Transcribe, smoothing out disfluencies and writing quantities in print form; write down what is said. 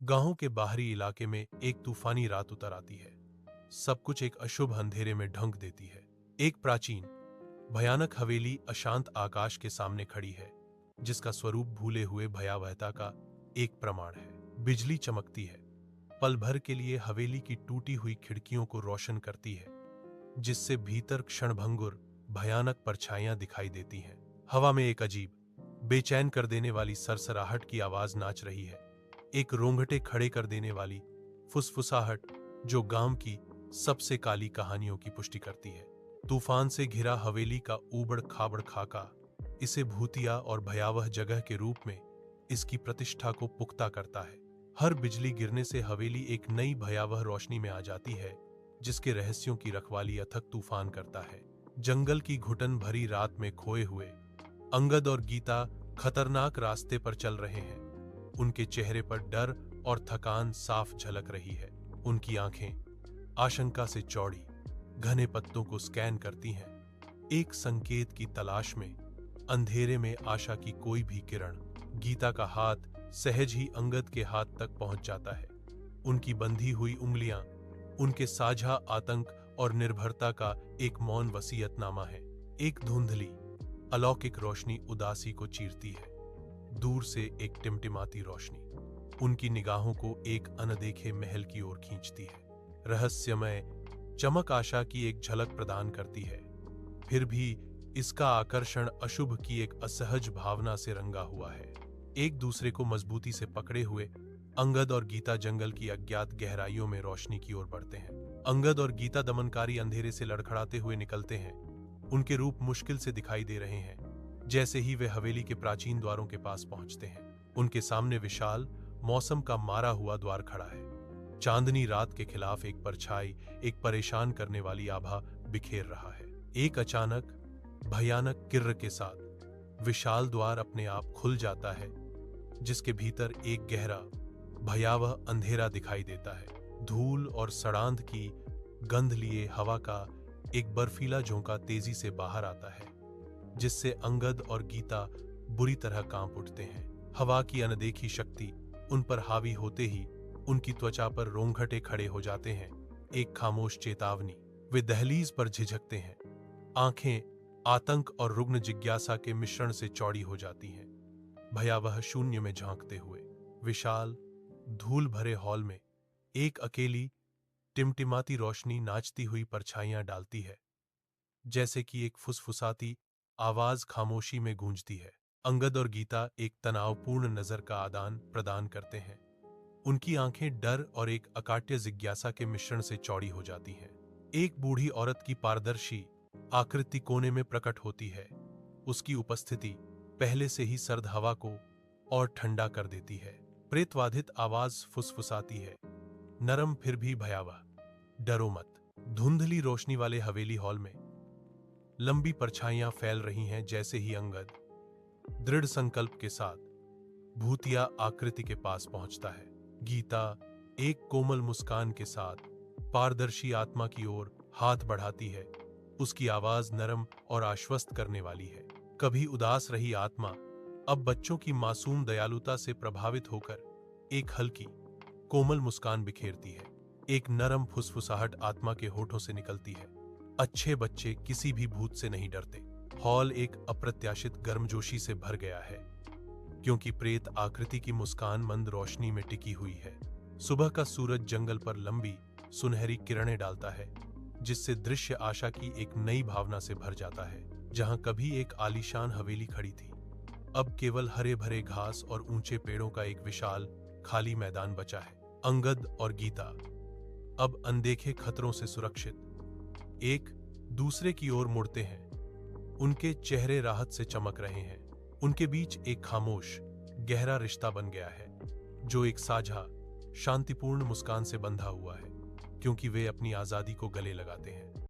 गांव के बाहरी इलाके में एक तूफानी रात उतर आती है। सब कुछ एक अशुभ अंधेरे में ढंक देती है। एक प्राचीन भयानक हवेली अशांत आकाश के सामने खड़ी है, जिसका स्वरूप भूले हुए भयावहता का एक प्रमाण है। बिजली चमकती है, पल भर के लिए हवेली की टूटी हुई खिड़कियों को रोशन करती है, जिससे भीतर क्षणभंगुर भयानक परछाइयां दिखाई देती हैं। हवा में एक अजीब, बेचैन कर देने वाली सरसराहट की आवाज नाच रही है, एक रोंगटे खड़े कर देने वाली फुसफुसाहट जो गांव की सबसे काली कहानियों की पुष्टि करती है। तूफान से घिरा हवेली का ऊबड़ खाबड़ खाका इसे भूतिया और भयावह जगह के रूप में इसकी प्रतिष्ठा को पुख्ता करता है। हर बिजली गिरने से हवेली एक नई भयावह रोशनी में आ जाती है, जिसके रहस्यों की रखवाली अथक तूफान करता है। जंगल की घुटन भरी रात में खोए हुए अंगद और गीता खतरनाक रास्ते पर चल रहे हैं। उनके चेहरे पर डर और थकान साफ झलक रही है। उनकी आंखें आशंका से चौड़ी घने पत्तों को स्कैन करती हैं, एक संकेत की तलाश में। अंधेरे में आशा की कोई भी किरण। गीता का हाथ सहज ही अंगद के हाथ तक पहुंच जाता है। उनकी बंधी हुई उंगलियां उनके साझा आतंक और निर्भरता का एक मौन वसीयतनामा है। एक धुंधली अलौकिक रोशनी उदासी को चीरती है, दूर से एक टिमटिमाती रोशनी उनकी निगाहों को एक अनदेखे महल की ओर खींचती है। रहस्यमय चमक आशा की एक झलक प्रदान करती है, फिर भी इसका आकर्षण अशुभ की एक असहज भावना से रंगा हुआ है। एक दूसरे को मजबूती से पकड़े हुए अंगद और गीता जंगल की अज्ञात गहराइयों में रोशनी की ओर बढ़ते हैं। अंगद और गीता दमनकारी अंधेरे से लड़खड़ाते हुए निकलते हैं। उनके रूप मुश्किल से दिखाई दे रहे हैं। जैसे ही वे हवेली के प्राचीन द्वारों के पास पहुंचते हैं, उनके सामने विशाल मौसम का मारा हुआ द्वार खड़ा है। चांदनी रात के खिलाफ एक परछाई एक परेशान करने वाली आभा बिखेर रहा है। एक अचानक भयानक किर्र के साथ विशाल द्वार अपने आप खुल जाता है, जिसके भीतर एक गहरा भयावह अंधेरा दिखाई देता है। धूल और सड़ांध की गंध लिए हवा का एक बर्फीला झोंका तेजी से बाहर आता है, जिससे अंगद और गीता बुरी तरह कांप उठते हैं। हवा की अनदेखी शक्ति उन पर हावी होते ही उनकी त्वचा पर रोंगटे खड़े हो जाते हैं, एक खामोश चेतावनी। वे दहलीज पर झिझकते हैं, आंखें आतंक और रुग्ण जिज्ञासा के मिश्रण से चौड़ी हो जाती हैं। भयावह शून्य में झांकते हुए विशाल धूल भरे हॉल में एक अकेली टिमटिमाती रोशनी नाचती हुई परछाइयां डालती है, जैसे कि एक फुसफुसाती आवाज खामोशी में गूंजती है। अंगद और गीता एक तनावपूर्ण नजर का आदान प्रदान करते हैं। उनकी आंखें डर और एक अकाट्य जिज्ञासा के मिश्रण से चौड़ी हो जाती हैं। एक बूढ़ी औरत की पारदर्शी आकृति कोने में प्रकट होती है। उसकी उपस्थिति पहले से ही सर्द हवा को और ठंडा कर देती है। प्रेतवाधित आवाज फुसफुसाती है, नरम फिर भी भयावह, डरो मत। धुंधली रोशनी वाले हवेली हॉल में लंबी परछाइयां फैल रही हैं, जैसे ही अंगद दृढ़ संकल्प के साथ भूतिया आकृति के पास पहुंचता है। गीता एक कोमल मुस्कान के साथ पारदर्शी आत्मा की ओर हाथ बढ़ाती है। उसकी आवाज नरम और आश्वस्त करने वाली है। कभी उदास रही आत्मा अब बच्चों की मासूम दयालुता से प्रभावित होकर एक हल्की कोमल मुस्कान बिखेरती है। एक नरम फुसफुसाहट आत्मा के होठों से निकलती है, अच्छे बच्चे किसी भी भूत से नहीं डरते। हॉल एक अप्रत्याशित गर्मजोशी से भर गया है, क्योंकि प्रेत आकृति की मुस्कान मंद रोशनी में टिकी हुई है। सुबह का सूरज जंगल पर लंबी सुनहरी किरणें डालता है, जिससे दृश्य आशा की एक नई भावना से भर जाता है। जहां कभी एक आलीशान हवेली खड़ी थी, अब केवल हरे भरे घास और ऊंचे पेड़ों का एक विशाल खाली मैदान बचा है। अंगद और गीता अब अनदेखे खतरों से सुरक्षित एक दूसरे की ओर मुड़ते हैं। उनके चेहरे राहत से चमक रहे हैं। उनके बीच एक खामोश गहरा रिश्ता बन गया है, जो एक साझा शांतिपूर्ण मुस्कान से बंधा हुआ है, क्योंकि वे अपनी आजादी को गले लगाते हैं।